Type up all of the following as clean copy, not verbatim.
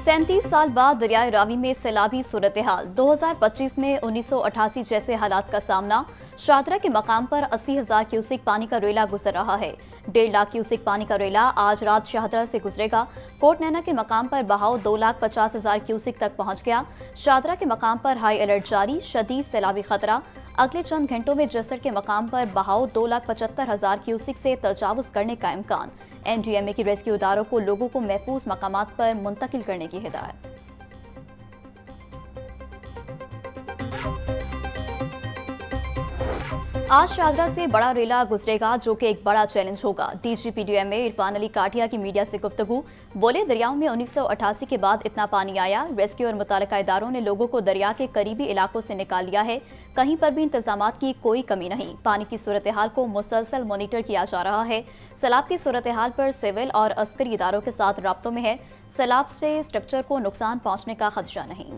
37 साल बाद दरियाए रावी में सैलाबी सूरत हाल। 2025 में 1988 जैसे हालात का सामना। शादरा के मकाम पर 80,000 क्यूसिक पानी का रेला गुजर रहा है। 1.5 लाख क्यूसिक पानी का रेला आज रात शाहदरा से गुजरेगा। कोट नैना के मकाम पर बहाव 2,50,000 क्यूसिक तक पहुंच गया। शादरा के मकाम पर हाई अलर्ट जारी, शदीद सैलाबी खतरा। अगले चंद घंटों में जसर के मकाम पर बहाव 2,75,000 क्यूसिक से तजावुज करने का इम्कान। NDMA की रेस्क्यू इदारों को लोगों को महफूज मकामात पर मुंतकिल करने की हिदायत। आज शादरा से बड़ा रेला गुजरेगा, जो कि एक बड़ा चैलेंज होगा। DG PDMA इरफान अली काठिया की मीडिया से गुफ्तगू। बोले, दरियाओं में 1988 के बाद इतना पानी आया। रेस्क्यू और मुतालिका इदारों ने लोगों को दरिया के करीबी इलाकों से निकाल लिया है। कहीं पर भी इंतजामात की कोई कमी नहीं। पानी की सूरत हाल को मुसलसल मॉनिटर किया जा रहा है। सैलाब की सूरत हाल पर सिविल और अस्करी इदारों के साथ राब्तों में है। सैलाब से स्ट्रक्चर को नुकसान पहुंचने का खदशा नहीं।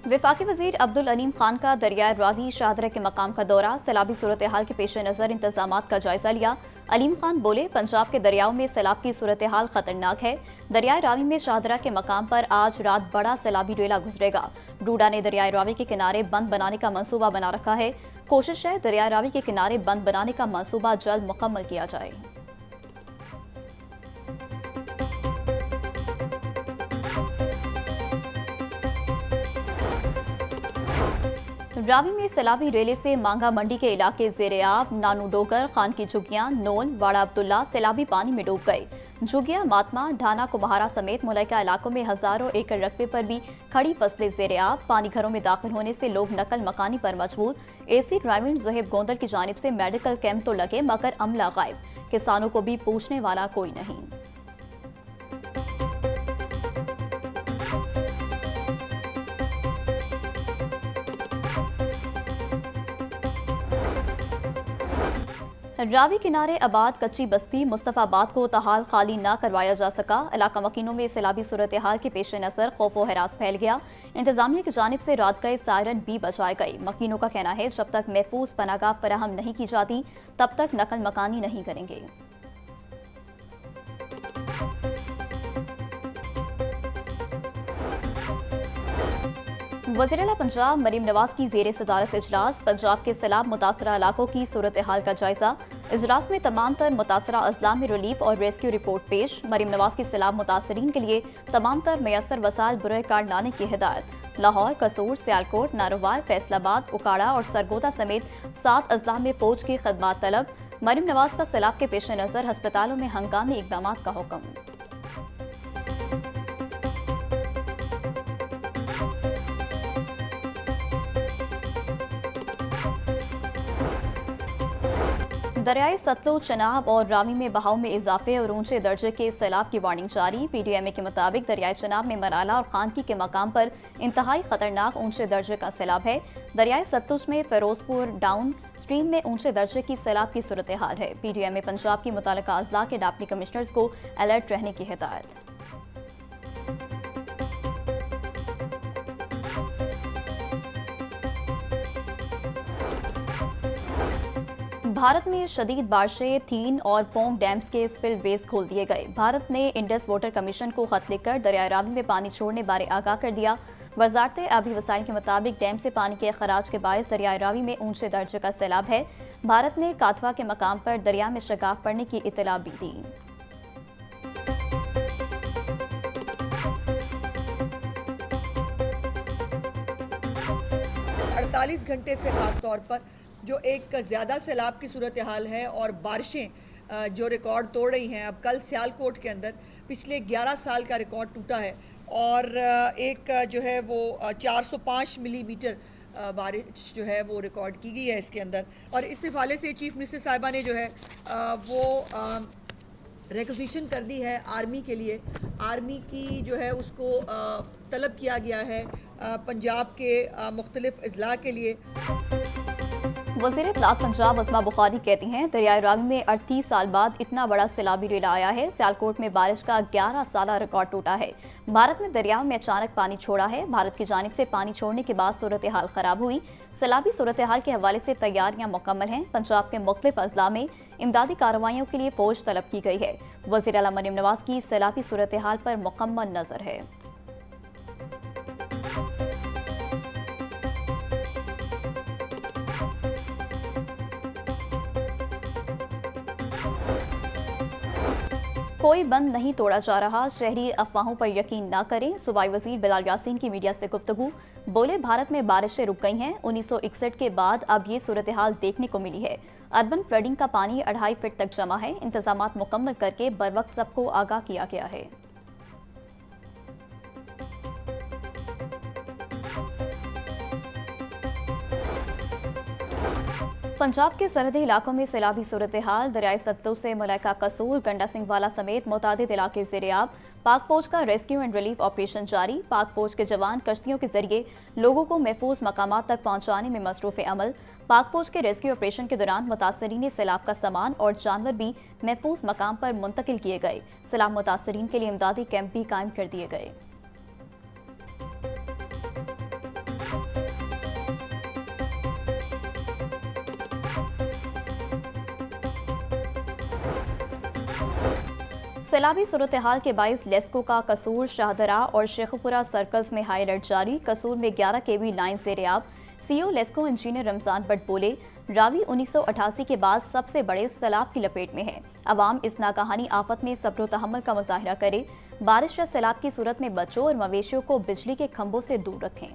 वफाकी वजीर अब्दुल अलीम खान का दरियाए रावी शाहदरा के मकाम का दौरा। सैलाबी सूरत हाल के पेश नज़र इंतजामात का जायजा लिया। अलीम खान बोले, पंजाब के दरियाओं में सैलाब की सूरत हाल खतरनाक है। दरियाए रावी में शाहदरा के मकाम पर आज रात बड़ा सैलाबी रेला गुजरेगा। डूडा ने दरियाए रावी के किनारे बंद बनाने का मंसूबा बना रखा है। कोशिश है दरियाए रावी के किनारे बंद बनाने का मंसूबा जल्द मुकम्मल किया जाए। रावी में सैलाबी रेले से मांगा मंडी के इलाके ज़ेरे-आब, नानू डोगर, खान की झुग्गियां, नोल, वाड़ा अब्दुल्ला सैलाबी पानी में डूब गए। झुग्गियां, मातमा, ढाना, कुम्हारा समेत मुलाइका इलाकों में हजारों एकड़ रकबे पर भी खड़ी फसलें ज़ेरे-आब। पानी घरों में दाखिल होने से लोग नकल मकानी पर मजबूर। AC ड्राइविंग ज़ुहैब गोंदल की जानिब से मेडिकल कैंप तो लगे, मगर अमला गायब। किसानों को भी पूछने वाला कोई नहीं। रावी किनारे आबाद कच्ची बस्ती मुस्तफाबाद को तहाल खाली न करवाया जा सका। इलाका मकीनों में सैलाबी सूरत हाल के पेश नज़र खौफ व हरास फैल गया। इंतजामिया की जानिब से रात गए सायरन भी बचाए गए। मकीनों का कहना है, जब तक महफूज पनागाह फराहम नहीं की जाती तब तक नकल मकानी नहीं करेंगे। वज़ीर-ए-आला पंजाब मरीम नवाज की ज़ेर सदारत इजलास। पंजाब के सैलाब मुतासरा इलाकों की सूरत हाल का जायजा। इजलास में तमाम तर मुतासरा अजला में रिलीफ और रेस्क्यू रिपोर्ट पेश। मरीम नवाज की सैलाब मुतासरीन के लिए तमाम तर मैसर वसाइल बुरे कार्ड लाने की हिदायत। लाहौर, कसूर, सियालकोट, नारोवाल, फैसलाबाद, उकाड़ा और सरगोदा समेत 7 अजला में फौज की खदमात तलब। मरीम नवाज का सैलाब के पेश नज़र हस्पतालों में हंगामी इकदाम का हुक्म। दरियाई सतलुज, चनाब और रावी में बहाव में इजाफे और ऊंचे दर्जे के सैलाब की वार्निंग जारी। PDMA के मुताबिक दरियाई चनाब में मराला और खानकी के मकाम पर इंतहाई खतरनाक ऊंचे दर्जे का सैलाब है। दरियाई सतलुज में फिरोजपुर डाउन स्ट्रीम में ऊंचे दर्जे की सैलाब की सूरत हाल है। PDMA पंजाब की मुतालिका अजला के डिप्टी कमिश्नर्स को अलर्ट रहने की हिदायत। भारत में शदीद बारिशें, थीन और पोंग डैम्स के स्पिल वेज खोल दिए गए। भारत ने इंडस वाटर कमीशन को खत लिखकर दरियाई रावी में पानी छोड़ने बारे आगाह कर दिया। वजारत आबी वसाइल के मुताबिक डैम से पानी के अखराज के बायस दरियाई रावी में ऊंचे दर्जे का सैलाब है। भारत ने काथवा के मकाम पर दरिया में शगाफ पड़ने की इत्तला भी दी। अड़तालीस घंटे से खास तौर पर जो एक ज़्यादा सैलाब की सूरत हाल है और बारिशें जो रिकॉर्ड तोड़ रही हैं। अब कल सियालकोट के अंदर पिछले 11 साल का रिकॉर्ड टूटा है और एक जो है वो 405 मिलीमीटर बारिश जो है वो रिकॉर्ड की गई है इसके अंदर। और इस हवाले से चीफ मिनिस्टर साहिबा ने जो है वो रिक्वेजिशन कर दी है आर्मी के लिए। आर्मी की जो है उसको तलब किया गया है पंजाब के मुख्तलिफ अजला के लिए। वज़ीर इत्तलात पंजाब अज़मा बुखारी कहती हैं, दरियाए रावी में 38 साल बाद इतना बड़ा सैलाबी रेला आया है। सियालकोट में बारिश का 11 साला रिकॉर्ड टूटा है। भारत ने दरियाओं में अचानक पानी छोड़ा है। भारत की जानिब से पानी छोड़ने के बाद सूरत हाल खराब हुई। सैलाबी सूरत हाल के हवाले से तैयारियां मुकम्मल हैं। पंजाब के मुख्तलिफ अजला में इमदादी कार्रवाइयों के लिए फौज तलब की गई है। वज़ीर आला मरीम नवाज की सैलाबी सूरत हाल पर मुकम्मल नजर है। कोई बंद नहीं तोड़ा जा रहा, शहरी अफवाहों पर यकीन न करें। सूबाई वजीर बिलाल यासीन की मीडिया से गुफ्तगू। बोले, भारत में बारिशें रुक गई हैं। 1961 के बाद अब ये सूरत हाल देखने को मिली है। अर्बन फ्लडिंग का पानी 2.5 फीट तक जमा है। इंतजामात मुकम्मल करके बर वक्त सबको आगाह किया गया है। पंजाब के सरहदी इलाकों में सैलाबी सूरत हाल। दरियाई सतलुज से मलैका कसूर, गंडा सिंह वाला समेत मुतादिद इलाके ज़ेर-ए-आब। पाक फौज का रेस्क्यू एंड रिलीफ ऑपरेशन जारी। पाक फौज के जवान कश्तियों के जरिए लोगों को महफूज मकामात तक पहुंचाने में मसरूफ़ अमल। पाक फौज के रेस्क्यू ऑपरेशन के दौरान मुतासरीन सैलाब का सामान और जानवर भी महफूज मकाम पर मुंतकिल किए गए। सैलाब मुतासरीन के लिए इमदादी कैंप भी कायम कर दिए गए। सैलाबी सूरत हाल के बाइस लेस्को का कसूर, शाहदरा और शेखपुरा सर्कल्स में हाई अलर्ट जारी। कसूर में 11 kV लाइन ज़ेर-ए-आब। सीईओ लेस्को इंजीनियर रमजान भट्ट बोले, रावी 1988 के बाद सबसे बड़े सैलाब की लपेट में है। अवाम इस नागहानी आफत में सब्र तहम्मुल का मुजाहिरा करे। बारिश या सैलाब की सूरत में बच्चों और मवेशियों को बिजली के खंभों से दूर रखें।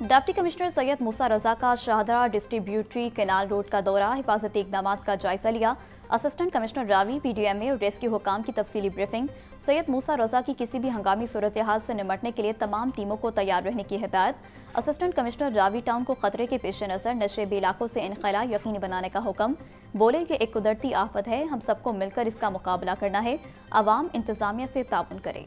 डिप्टी कमिश्नर सैयद मूसा रजा का शाहदरा डिस्ट्रीब्यूटरी कैनाल रोड का दौरा, हिफाजती इकदाम का जायजा लिया। असिस्टेंट कमिश्नर रावी, PDMA और रेस्क्यू हुकाम की तफसीली ब्रीफिंग। सैयद मूसा रजा की किसी भी हंगामी सूरत हाल से निमटने के लिए तमाम टीमों को तैयार रहने की हिदायत। असिस्टेंट कमिश्नर रावी टाउन को खतरे के पेश नज़र नशेबी इलाकों से इनखला यकीनी बनाने का हुक्म। बोले कि एक कुदरती आफत है, हम सबको मिलकर इसका मुकाबला करना है। अवाम इंतजामिया से ताउन करे।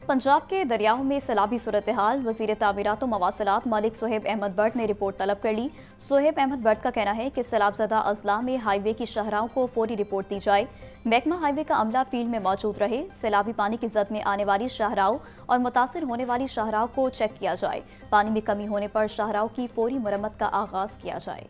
पंजाब के दरियाओं में सैलाबी सूरत हाल। वज़ीर तामीरात व मवासलात मलिक सोहेब अहमद बट ने रिपोर्ट तलब कर ली। सोहेब अहमद बट का कहना है कि सैलाबज़दा अजला में हाईवे की शाहराहों को फौरी रिपोर्ट दी जाए। महकमा हाईवे का अमला फील्ड में मौजूद रहे। सैलाबी पानी की जद में आने वाली शाहराहों और मुतासिर होने वाली शाहराहों को चेक किया जाए। पानी में कमी होने पर शाहराहों की फौरी मरम्मत का आगाज किया जाए।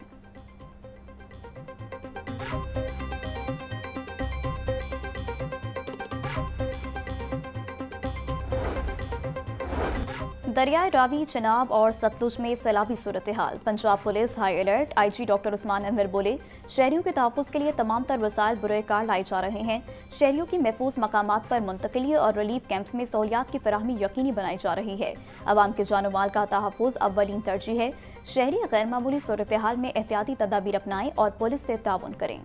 दरियाए रावी, चिनाब और सतलुज में सैलाबी सूरत हाल। Punjab police high alert. IG doctor Usman Anwar बोले, शहरियों के तहफ़्फ़ुज़ के लिए तमाम तर वसाइल बुरे कार लाए जा रहे हैं। शहरियों की महफूज मकामात पर मुंतकिली और रिलीफ कैंप्स में सहूलियात की फराहमी यकीनी बनाई जा रही है। अवाम के जान माल का तहफ़्फ़ुज़ अव्वलीन तरजीह है। शहरी गैर मामूली सूरत हाल में एहतियाती तदाबीर अपनाएं और पुलिस से ताउन करें।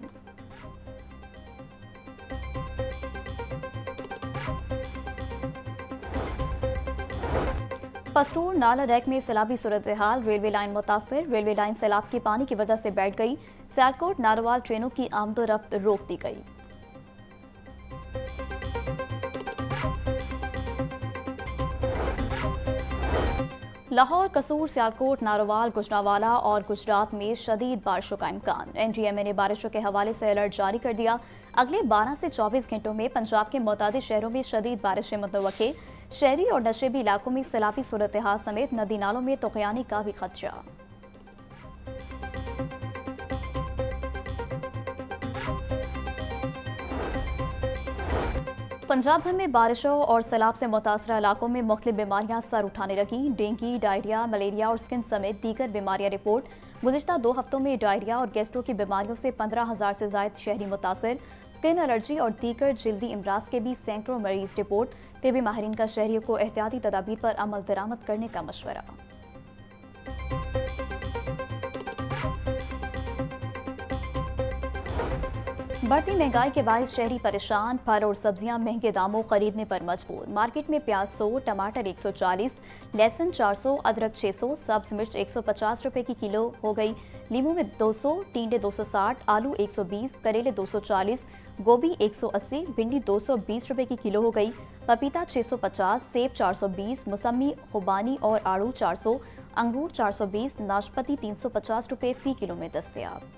पस्तूर नाला रैक में सैलाबी सूरत हाल। रेलवे लाइन मुतासिर। रेलवे लाइन सैलाब के पानी की वजह से बैठ गई। सियालकोट नारोवाल ट्रेनों की आमदोरफ्त रोक दी गई। लाहौर, कसूर, सियालकोट, नारोवाल, गुजरांवाला और गुजरात में शदीद बारिशों का इम्कान। NDMA ने बारिशों के हवाले से अलर्ट जारी कर दिया। अगले 12 से 24 घंटों में पंजाब के मुतादिद शहरों में शदीद बारिशें मुतवक्के। शहरी और नशेबी इलाकों में सैलाबी सूरत हाल समेत नदी नालों में तुग़यानी का भी खदशा। पंजाब भर में बारिशों और सैलाब से मुतासरा इलाकों में मुख्तलिफ बीमारियां सर उठाने लगी। डेंगू, डायरिया, मलेरिया और स्किन समेत दीगर बीमारियां रिपोर्ट। गुज़िश्ता 2 हफ्तों में डायरिया और गैस्ट्रो की बीमारियों से 15,000 से ज़ायद शहरी मुतासर। स्किन एलर्जी और दीगर जल्दी इमराज के भी सैकड़ों मरीज रिपोर्ट। तिबी माहिरीन का शहरियों को एहतियाती तदाबीर पर अमल दरामद करने का मशवरा। बढ़ती महंगाई के बायस शहरी परेशान, फल और सब्जियां महंगे दामों खरीदने पर मजबूर। मार्केट में प्याज 100, टमाटर 140, लहसुन 400, अदरक 600, सब्ज मिर्च 150 रुपए की किलो हो गई। नींबू में 200, टींडे 260, आलू 120, करेले 240, गोभी 180, भिंडी 220 रुपए की किलो हो गई। पपीता 650, सेब 420, मौसमी, खुबानी और आड़ू 400, अंगूर 420, नाशपाती 350 रुपए फी किलो में दस्तयाब।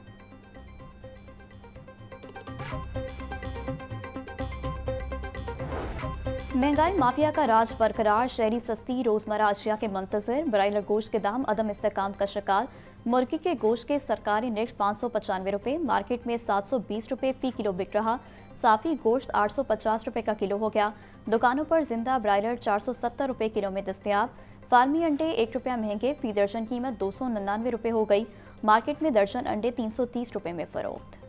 महंगाई माफिया का राज बरकरार, शहरी सस्ती रोजमर्रा अशिया के मंतजर। ब्रायलर गोश्त के दाम अदम इस्तेकाम का शिकार। मुर्गी के गोश्त के सरकारी निर्ख 595 रुपए, मार्केट में 720 रुपए फी किलो बिक रहा। साफी गोश्त 850 रुपए का किलो हो गया। दुकानों पर जिंदा ब्रायलर 470 रुपए किलो में दस्तयाब। फार्मी अंडे 1 रुपया महंगे, फी दर्जन कीमत 299 रुपए हो गई। मार्केट में दर्जन अंडे 330 रुपए में फरोख्त।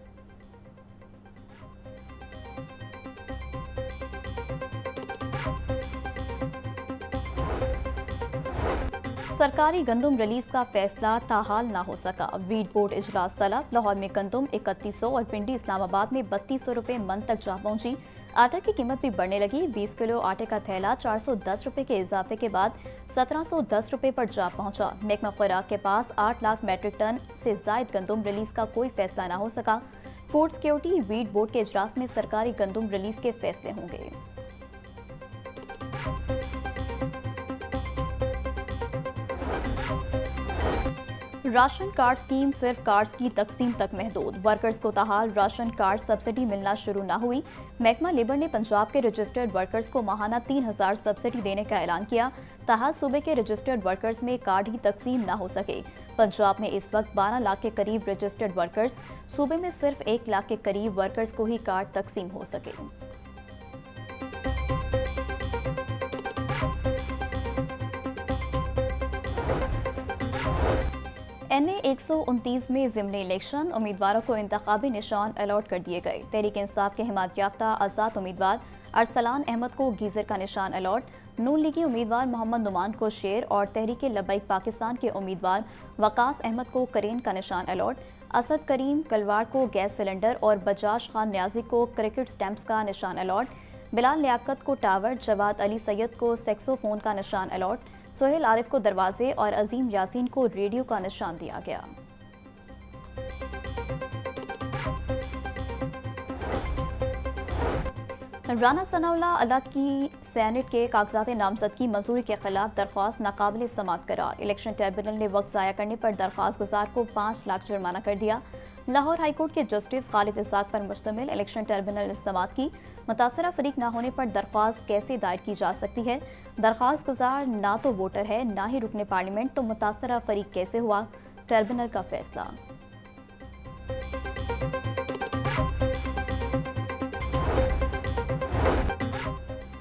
सरकारी गंदुम रिलीज का फैसला ताहाल ना हो सका। वीट बोर्ड इजलास तलब। लाहौर में गंदुम 3100 और पिंडी इस्लामाबाद में 3200 रुपए मन तक जा पहुंची। आटा की कीमत भी बढ़ने लगी। 20 किलो आटे का थैला 410 रुपए के इजाफे के बाद 1710 रुपए पर जा पहुंचा। महकमा खुराक के पास 8 लाख मैट्रिक टन से जायद गंदुम रिलीज का कोई फैसला ना हो सका। फूड सिक्योरिटी वीट बोर्ड के इजलास में सरकारी गंदुम रिलीज के फैसले होंगे। राशन कार्ड स्कीम सिर्फ कार्ड्स की तकसीम तक महदूद। वर्कर्स को ताहाल राशन कार्ड सब्सिडी मिलना शुरू न हुई। महकमा लेबर ने पंजाब के रजिस्टर्ड वर्कर्स को माहाना 3000 सब्सिडी देने का ऐलान किया। ताहाल सूबे के रजिस्टर्ड वर्कर्स में कार्ड ही तकसीम न हो सके। पंजाब में इस वक्त 12 लाख के करीब रजिस्टर्ड वर्कर्स, सूबे में सिर्फ 1 लाख के करीब वर्कर्स को ही कार्ड तकसीम हो सके। NA 129 में ज़िमनी इलेक्शन, उम्मीदवारों को इंतखाबी निशान अलॉट कर दिए गए। तहरीक इंसाफ के हिमायत याफ्ता आज़ाद उम्मीदवार अरसलान अहमद को गीजर का निशान अलॉट। नून लीगी उम्मीदवार मोहम्मद नुमान को शेर और तहरीक लब्बैक पाकिस्तान के उम्मीदवार वकास अहमद को करेन का निशान अलॉट। असद करीम कलवार को गैस सिलेंडर और बजाज खान न्याजी को क्रिकेट स्टैंप्स का निशान अलॉट। बिलाल लियाकत को टावर, जवाद अली सैयद को सेक्सोफोन का निशान अलॉट। सोहेल आरिफ को दरवाजे और अजीम यासीन को रेडियो का निशान दिया गया। राना सनाउल्लाह अल्लाह की सेनेट के कागजात नामजदगी मंजूरी के खिलाफ दरख्वास्त नाकाबिल समाअत करार। इलेक्शन ट्रिब्यूनल ने वक्त ज़ाया करने पर दरख्वास्त गुजार को 5 लाख जुर्माना कर दिया। लाहौर हाईकोर्ट के जस्टिस खालिद इसाक पर मुश्तमिल इलेक्शन ट्रिब्यूनल ने समाअत की। मुतासरा फरीक न होने पर दरख्वास्त कैसे दायर की जा सकती है? दरख्वास्त गुजार ना तो वोटर है, ना ही रुकने पार्लियामेंट, तो मुतासरा फरीक कैसे हुआ? ट्रिब्यूनल का फैसला।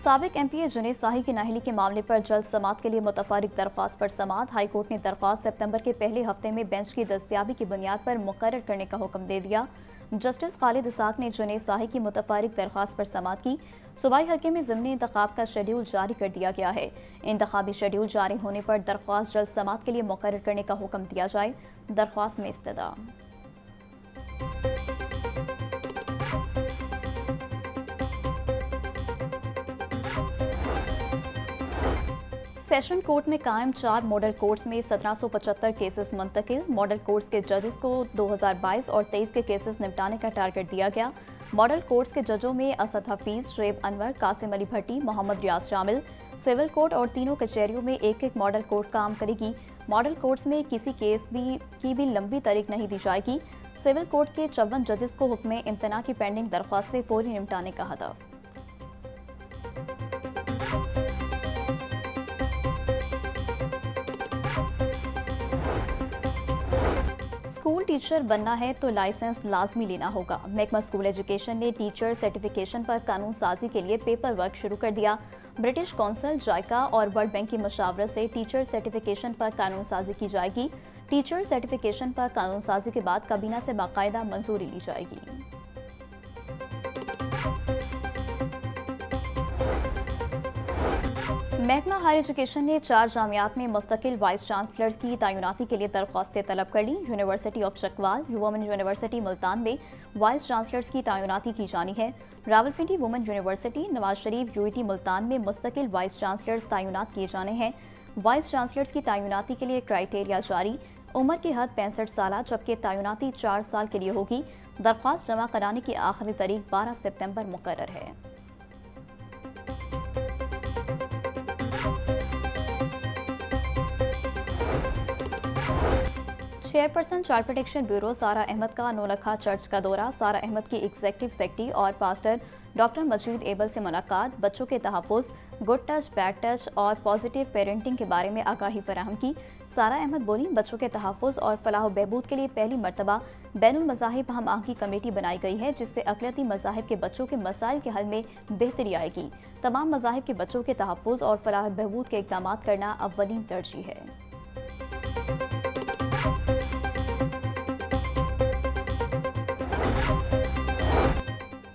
साबिक MPA जुनैद साही की नाअहली के मामले पर जल्द समाअत के लिए मुतफारिक दरख्वास्त पर समाअत। हाईकोर्ट ने दरख्वास्त सितंबर के पहले हफ्ते में बेंच की दस्तयाबी की बुनियाद पर मुकर्रर करने का हुक्म दे दिया। जस्टिस खालिद इसाक ने जुनैद साही की मुतफारिक दरख्वास्त पर समाअत की। सूबाई हल्के में ज़िमनी इंतखाब का शेड्यूल जारी कर दिया गया है। इंतखाबी शेड्यूल जारी होने पर दरख्वास्त जल्द समाअत के लिए मुकर्रर करने का हुक्म दिया जाए। दरख्वास्त में इस्तदा। सेशन कोर्ट में कायम 4 मॉडल कोर्ट्स में 1775 केसेस मुंतकिल। मॉडल कोर्ट्स के जजेस को 2022 और 23 के केसेस निपटाने का टारगेट दिया गया। मॉडल कोर्ट्स के जजों में असद हफीज, शुएब अनवर, कासिम अली भट्टी, मोहम्मद रियाज शामिल। सिविल कोर्ट और तीनों कचहरियों में एक एक मॉडल कोर्ट काम करेगी। मॉडल कोर्ट्स में किसी केस की भी लंबी तारीख नहीं दी जाएगी। सिविल कोर्ट के 54 जजेस को हुक्म इम्तना की पेंडिंग दरख्वास्तें फौरी निपटाने का हदफ। स्कूल टीचर बनना है तो लाइसेंस लाजमी लेना होगा। महकमा स्कूल एजुकेशन ने टीचर सर्टिफिकेशन पर कानून साजी के लिए पेपर वर्क शुरू कर दिया। ब्रिटिश कौंसिल, जायका और वर्ल्ड बैंक की मशावरत से टीचर सर्टिफिकेशन पर कानून साजी की जाएगी। टीचर सर्टिफिकेशन पर कानून साजी के बाद काबीना से बाकायदा मंजूरी ली जाएगी। महकमा हायर एजुकेशन ने 4 जामियात में मुस्तकिल वाइस चांसलर्स की तैनाती के लिए दरख्वास्तें तलब कर ली। University of Chakwal, women university Multan में वाइस चांसलर्स की तैनाती की जानी है। Rawalpindi women university, Nawaz Sharif UET Multan में मुस्तकिल वाइस चांसलर्स तैनात किए जाने हैं। वाइस चांसलर्स की तैनाती के लिए क्राइटेरिया जारी। उम्र की हद 65 साल, जबकि तैनाती 4 साल के लिए होगी। दरख्वास्त जमा कराने की आखिरी तारीख 12 सितंबर मुकर्रर है। चेयरपर्सन चाइल्ड प्रोटेक्शन ब्यूरो सारा अहमद का नौलखा चर्च का दौरा। सारा अहमद की एग्जीक्यूटिव सेक्रेटरी और पास्टर डॉक्टर मजीद एबल से मुलाकात। बच्चों के तहफ़्फ़ुज़, गुड टच, बैड टच और पॉजिटिव पेरेंटिंग के बारे में आगाही फराहम की। सारा अहमद बोली, बच्चों के तहफ़्फ़ुज़ और फलाह बहबूद के लिए पहली मरतबा बैनुल मज़ाहिब हम आहंगी कमेटी बनाई गई है, जिससे अक़लियती मज़ाहिब के बच्चों के मसाइल के हल में बेहतरी आएगी। तमाम मज़ाहिब के बच्चों के तहफ़्फ़ुज़ और फलाह बहबूद के इक़दाम करना अव्वलीन तरजीह है।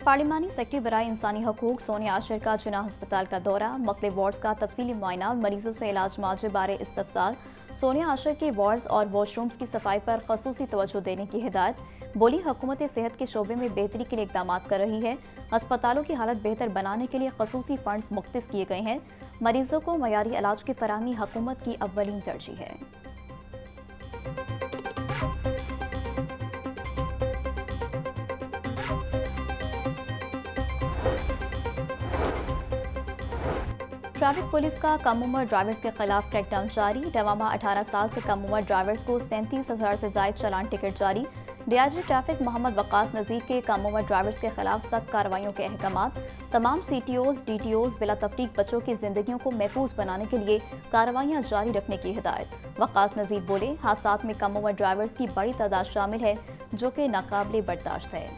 पार्लिमानी सेक्रेटरी बराए इंसानी हकूक सोनिया आशिर का जिना अस्पताल का दौरा। मुख्तलिफ वार्ड्स का तफसीली मुआयना और मरीजों से इलाज मुआवजे बारे इस्तफसार। सोनिया आशिर के वार्ड्स और वॉशरूम्स की सफाई पर खसूसी तवज्जो देने की हिदायत। बोली, हुकूमत सेहत के शोबे में बेहतरी के लिए इक़दाम कर रही है। अस्पतालों की हालत बेहतर बनाने के लिए खसूसी फंड्स मुख्तस किए गए हैं। मरीजों को मयारी इलाज की फराहमी हुकूमत की अव्वलीन तरजीह है। ट्रैफिक पुलिस का कम उम्र ड्राइवर्स के खिलाफ क्रैकडाउन जारी। डवामा 18 साल से कम उम्र ड्राइवर्स को 37,000 से जायद चालान टिकट जारी। डीआईजी ट्रैफिक मोहम्मद वकास नज़ीर के कम उम्र ड्राइवर्स के खिलाफ सख्त कार्रवाइयों के अहकामात। तमाम CTOs, DTOs बिला तफरीक बच्चों की जिंदगियों को महफूज बनाने के लिए कार्रवाइयाँ जारी रखने की हिदायत। वकास नज़ीर बोले, हादसात में कम उम्र ड्राइवर्स की बड़ी तादाद शामिल है, जो कि नाकाबिले बर्दाश्त है।